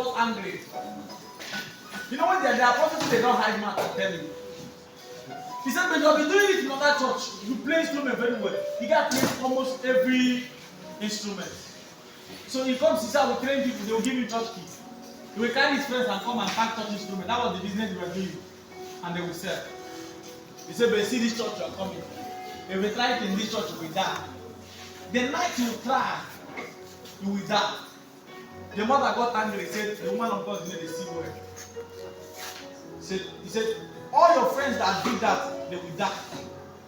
got angry. You know when they are prophecies, they don't hide mouth, I'm telling you. He said, but you'll be doing it in another church. You play instrument very well. You got to play almost every instrument. So he comes, he said, I will train people, they will give you church keys. He will carry his friends and come and pack church instrument. That was the business they were doing. And they will sell. He said, but see this church you are coming. If we try it in this church, you will die. The night you try, you will die. The mother got angry. He said, the woman of God made a C word. He said, all your friends that did that, they will die.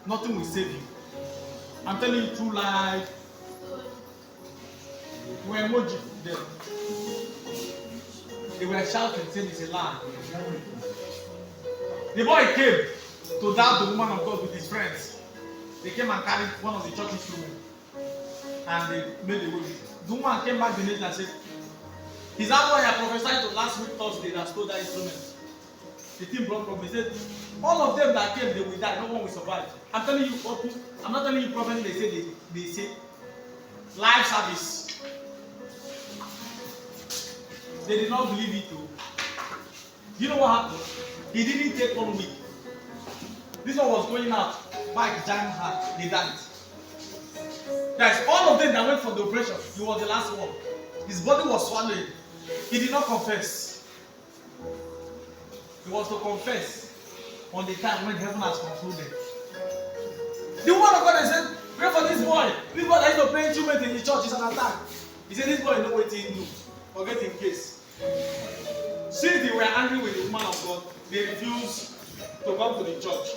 Nothing will save you. I'm telling you true life. We were emoji there. They were shouting, saying it's a lie. The boy came to doubt the woman of God with his friends. They came and carried one of the church instruments. And they made the way. The woman came back the next day and said, is that why I prophesied to last week Thursday that stole that instrument? The team brought from me. He said, all of them that came, they will die. No one will survive. I'm telling you, I'm not telling you prophecy. They say live service. They did not believe it too. You know what happened? He didn't take 1 week. This one was going out. Mike jammed hard. They died. Guys, all of them that went for the operation, he was the last one. His body was swallowed. He did not confess. He was to confess on the time when heaven has concluded. The woman of God said, pray for this boy. This boy that is to play instrument in the church is an attack. He said, this boy knows what he do. Forget in case. Since they were angry with the woman of God, they refused to come to the church.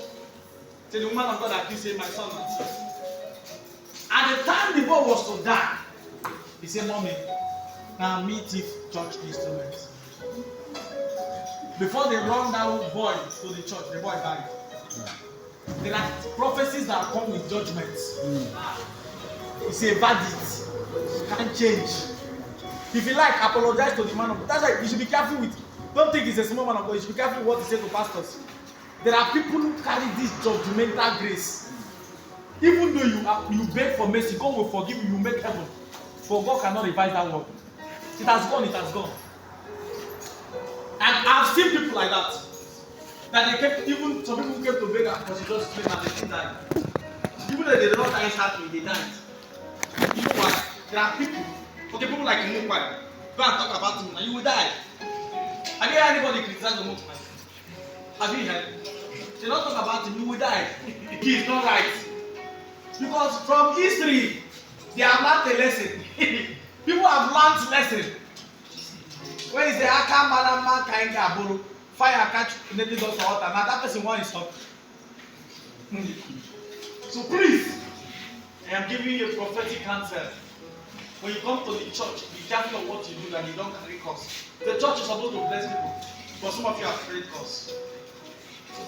So the woman of God accused him, my son. At the time the boy was to die, he said, Mommy, now me thief church instruments. Before they run that boy to the church, the boy died. There are prophecies that come with judgments. It's a verdict. You can't change. If you like, apologize to the man of God. That's why you should be careful with. Don't think it's a small man of God. You should be careful with what you say to pastors. There are people who carry this judgmental grace. Even though you beg for mercy, God will forgive you. You make heaven. For God cannot revise that word. It has gone. It has gone. And I've seen people like that. That they kept, even some people came to beg because he just prayed and they didn't die. Even though they did not die instantly, they died. You know what? There are people. Okay, people like Mukwan. Go and talk about him and you will die. Have you heard anybody criticize the Mukwan? Have you heard? They don't talk about him, you will die. He is not right. Because from history, they have learned a lesson. People have learned lesson. When is the Aka Malama Kainga Aburu? Fire catch the little water. Now that person wants to stop. So please, I am giving you a prophetic counsel. When you come to the church, be careful of what you do and you don't carry costs. The church is supposed to bless people, but some of you have carried costs.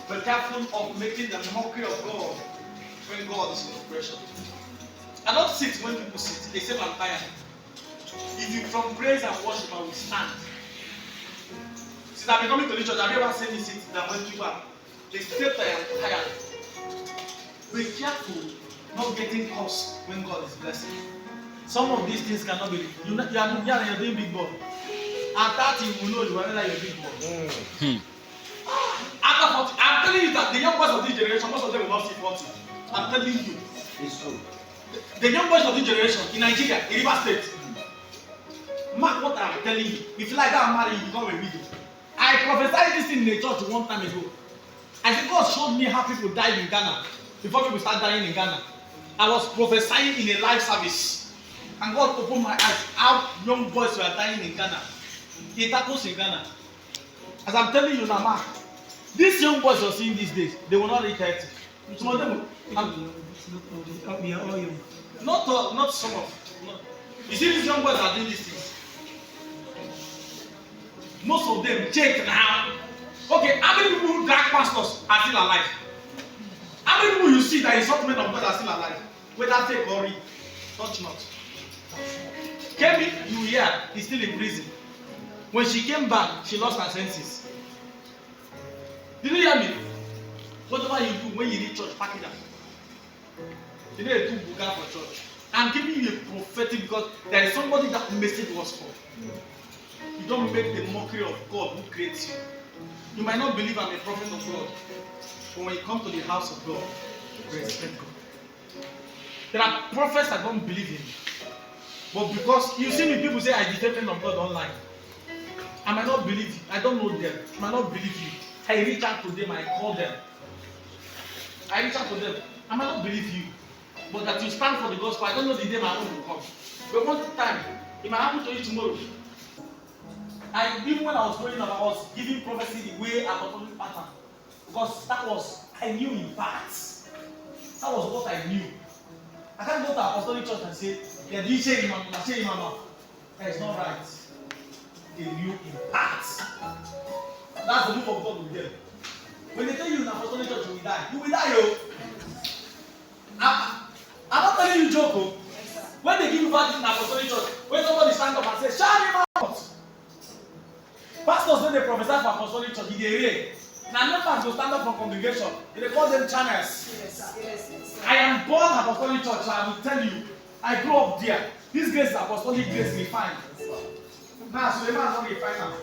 Be careful of making the mockery of God when God is in oppression. I don't sit when people sit. They say I'm tired. If you from praise and worship, I will stand. Since I've been coming to the church, have you ever seen me sit down when people are they say I am tired? Be careful not getting cursed when God is blessing. Some of these things cannot be. You're doing big boy. At 30, you know you are like a big boy. After 40, I'm telling you that the young boys of this generation, most of them will not see 40. I'm telling you. It's true. The young boys of this generation in Nigeria, in River State. Mark what I'm telling you. If you like that, marry, you become a widow. I prophesied this thing in a church one time ago. I think God showed me how people died in Ghana before people start dying in Ghana. I was prophesying in a live service. And God opened my eyes how young boys were dying in Ghana. It happens in Ghana. As I'm telling you now, Mark, these young boys you're seeing these days, they will not reach 30. Some of them we are all young. Not some of. Not. You see these young boys are doing these things. Most of them check now. Okay, how many people who drag pastors are still alive? How many people you see that is not men of God are still alive? Whether fake or real, touch not. Kemi, you hear, is still in prison. When she came back, she lost her senses. Did you hear me? Whatever you do when you reach church, pack it up. You need a two buga for church. I'm giving you a prophetic because there is somebody that message was for. You don't make the mockery of God who creates you. You might not believe I'm a prophet of God, but when you come to the house of God, respect God. There are prophets that don't believe in me, but because you see me, people say I defend men of God online. I might not believe you. I don't know them. I might not believe you. I reach out to them. I call them. I reach out to them. I might not believe you, but that you stand for the gospel. I don't know the day my own will come. But one time, it might happen to you tomorrow. Even when I was growing up, I was giving prophecy the way apostolic pattern, because that was I knew in parts. That was what I knew. I can't go to apostolic church and say, "Yeah, do you say Imam? I say Imam." That's not right. They knew in parts. That's the move of God with them. When they tell you in apostolic church you will die, you will die, yo. I'm not telling you joke, oh. When they give you verdict in apostolic church, when somebody stand up and say, "Shout him out." Pastors when they prophesy for apostolic church, they read. Now members go stand up from congregation. They call them channels. Yes. I am born apostolic church, so I will tell you. I grew up there. This grace is apostolic grace refined. Now, so the man is not refined now.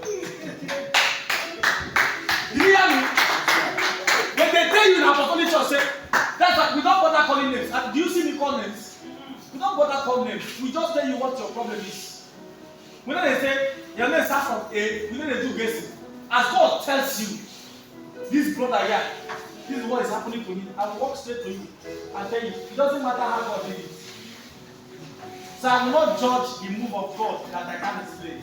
You hear me? When they tell you in apostolic church, say, that's like we don't bother calling names. Do you see me call names? We don't bother calling names. We just tell you what your problem is. When they say, your name starts from A, we know they do guessing. As God tells you, this brother here, this is what is happening to me, I will walk straight to you and tell you, it doesn't matter how God did it. So I will not judge the move of God that I can't explain.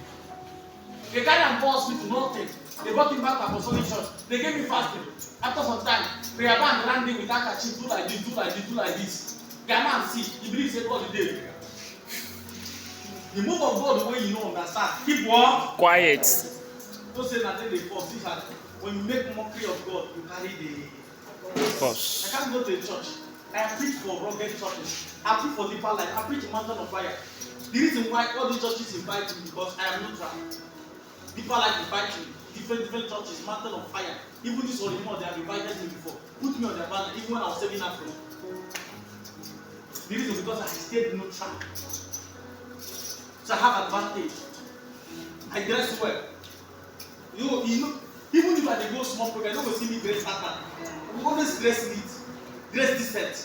They carry and force me to nothing. They brought him back to apostolic church. They gave me fasting. After some time, they are back landing with that kachip, do like this, do like this, do like this. Their man see, he believes that God did. The move of God, the way you don't understand. Keep what? Quiet. Don't say nothing they force. When you make mockery of God, you carry the Force. I can't go to a church. I preach for rugged churches. I preach for deeper life. I preach mountain of fire. The reason why all these churches invite me because I am neutral. Deeper life invite me. Different churches, mountain of fire. Even this one, they have invited me before. Put me on their banner, even when I was saving Africa. The reason because I stayed neutral. So I have advantage. I dress well. You know, even if I go small program, you don't see me dress pattern. We always dress neat, dress decent.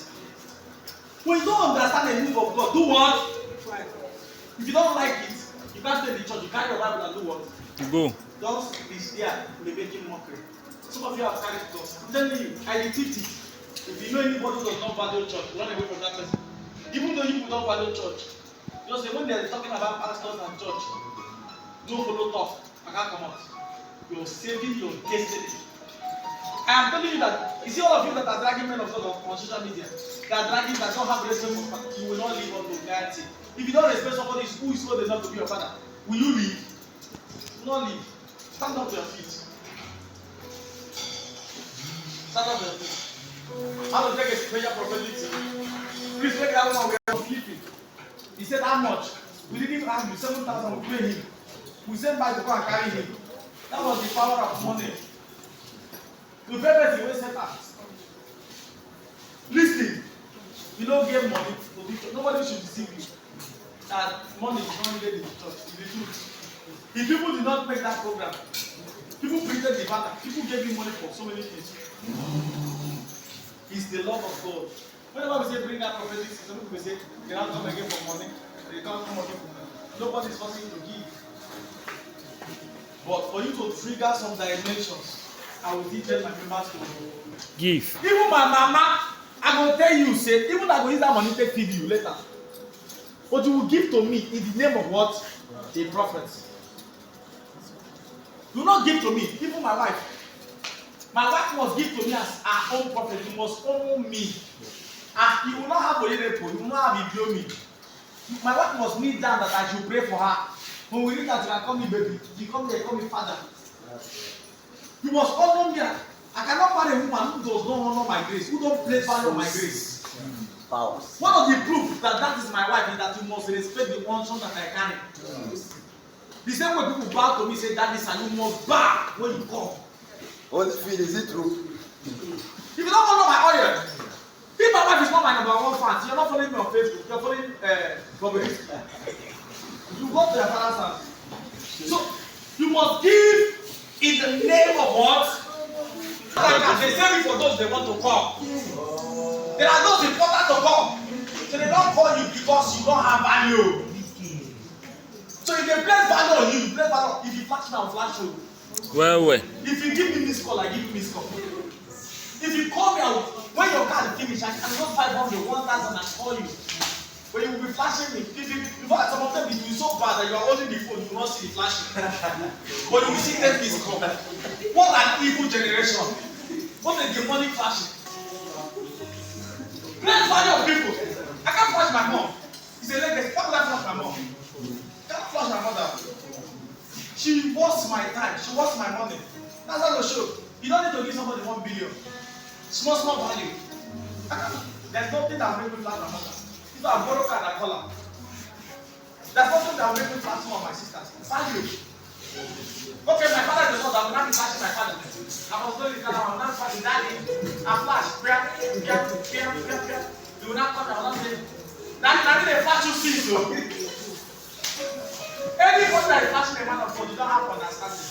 When you don't understand the move of God, do what? If you don't like it, you can't stay in the church. You carry your Bible and do what? You go. Just be there, be making mockery. Some of you have carried cross. I'm telling you, I repeat it. If you know anybody who does not value church, run away from that person. Even though you don't value church, just say when they're talking about pastors and church, don't follow talk. I can't come out. You're saving your destiny. I am telling you that, you see all of you that are dragging men of God on social media, that are dragging that don't have respect for father, you will not live up to reality. If you don't respect somebody who is old enough to be your father, will you live? You will not live. Stand up to your feet. Stand up to your feet. How to take a special prophetic team? Please make that one we are sleeping. He said, how much? We didn't even ask you, 7,000 we pay him. We sent by to go and carry him. That was the power of money. The payment he wasted out. Listen, you don't get money to the church. Nobody should deceive you. That money is not needed in the church. It's the truth. If people did not make that program, people printed the banner, people gave you money for so many things. It's the love of God. Whenever we say bring that prophetic, some people say they don't come again for money, they don't come again for money. Nobody is forcing you to give. But for you to trigger some dimensions, I will teach them my members to Give. Even my mama, I will tell you, say, even I will use that money to feed you later. But you will give to me in the name of what? A prophet. Do not give to me, even my wife. My wife must give to me as her own prophet. You must own me. And you will not have a repo, you will not have a below me. My wife must kneel down that I should pray for her. When we read that, you can call me baby. You come here, call me father. You must honor me. I cannot marry a woman who does not honor my grace, who don't place value on my grace. Powers. One of the proof that that is my wife is that you must respect the unction that I carry. The same way people bow to me, say, Daddy, son, you must bow when you come. Holy Spirit, is it true? If you don't honor my oil, if my wife is not my number one fan, you're not following me on Facebook, you're following Prophetic. You go to your father's house. So You must give in the name of what? They save it for those they want to come. There are those important to come. So they don't call you because you don't have value. So if they place value on you, you place value. If you flash me, I'll flash you. Well. If you give me this call, I give you this call. If you call me out, when your card is finished, I not 500, 1,000 and call you. But you will be flashing me. In fact, some of them will be so bad that you are holding the phone, you will not see the flashing. But you will see them this call. What an evil generation. What a demonic flashing. Place value of people. I can't flash my mom. It's a legacy. How will I flash my mom? I can't flash my mother. She wastes my time. She wastes my money. That's how the show. You don't need to give somebody 1 billion. Small value. There's nothing that will make me flash my mother. If I borrow card, I call her. There's nothing that will make me flash some of my sisters. Value. Okay, my father is not. I will not be flashing my father. I was doing it. I will not flash daddy. I flash. You will not come. I will not say. Daddy, they flash you see so. Anybody that is flashing a man of God, you don't have understanding.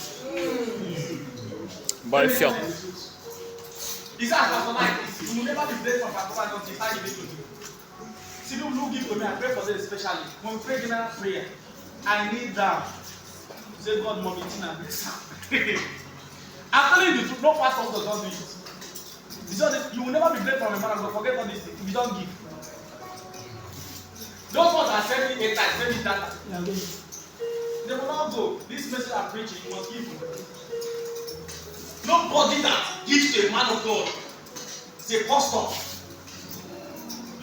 By fear. He said, Pastor Mike, you will never be blessed from Pastor Mike until you start giving to me. See, people who give to me, I pray for them especially. When we pray general prayer, I kneel down. Say, God, Mommy Tina, bless her. I'm telling you the truth, no pastor does not do it. He said, you will never be blessed from a man of God. Forget all this thing if you don't give. Those ones are sending a time, sending data. They will not go. This message I'm preaching, you must give. Nobody that gives to a man of God is a custom.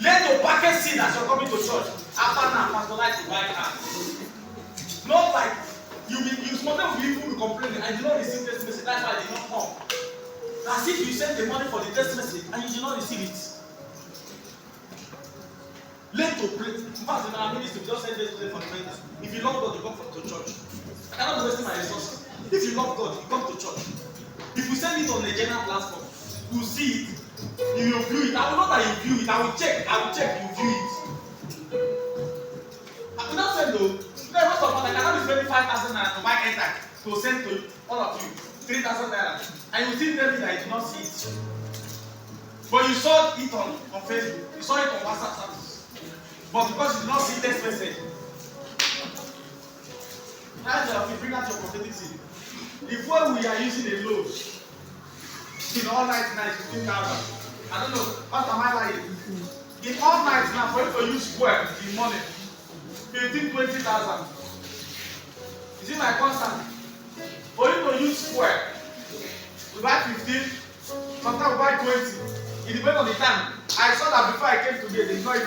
Let your package see that you're coming to church. After now, Pastor Light will buy cars. Not like you sometimes people will complain and you don't receive this message. That's why they don't come. As if you send the money for the text message and you do not receive it. Learn to pray. In fact, in our ministry, we just send this for the prayers. If you love God, you come to church. I cannot waste my resources. If you love God, you come to church. If you send it on a general platform, you see it, you will view it. I will not that you view it. I will check, you view it. I will not send though. Today, most of us, I cannot be spending 5,000 naira to buy airtime to send to all of you 3,000 naira. And you still tell me that you do not see it. But you saw it on Facebook, you saw it on WhatsApp service. But because you did not see text message, now you bring out your prophetic seed. If when we are using a load in all night 15,000, I don't know, what am I lying? In all night now, for you to use fuel in money, 20,000. Is it my constant? For you to use fuel, we buy 15, sometimes we buy 20. It depends on the time. I saw that before I came today, they did not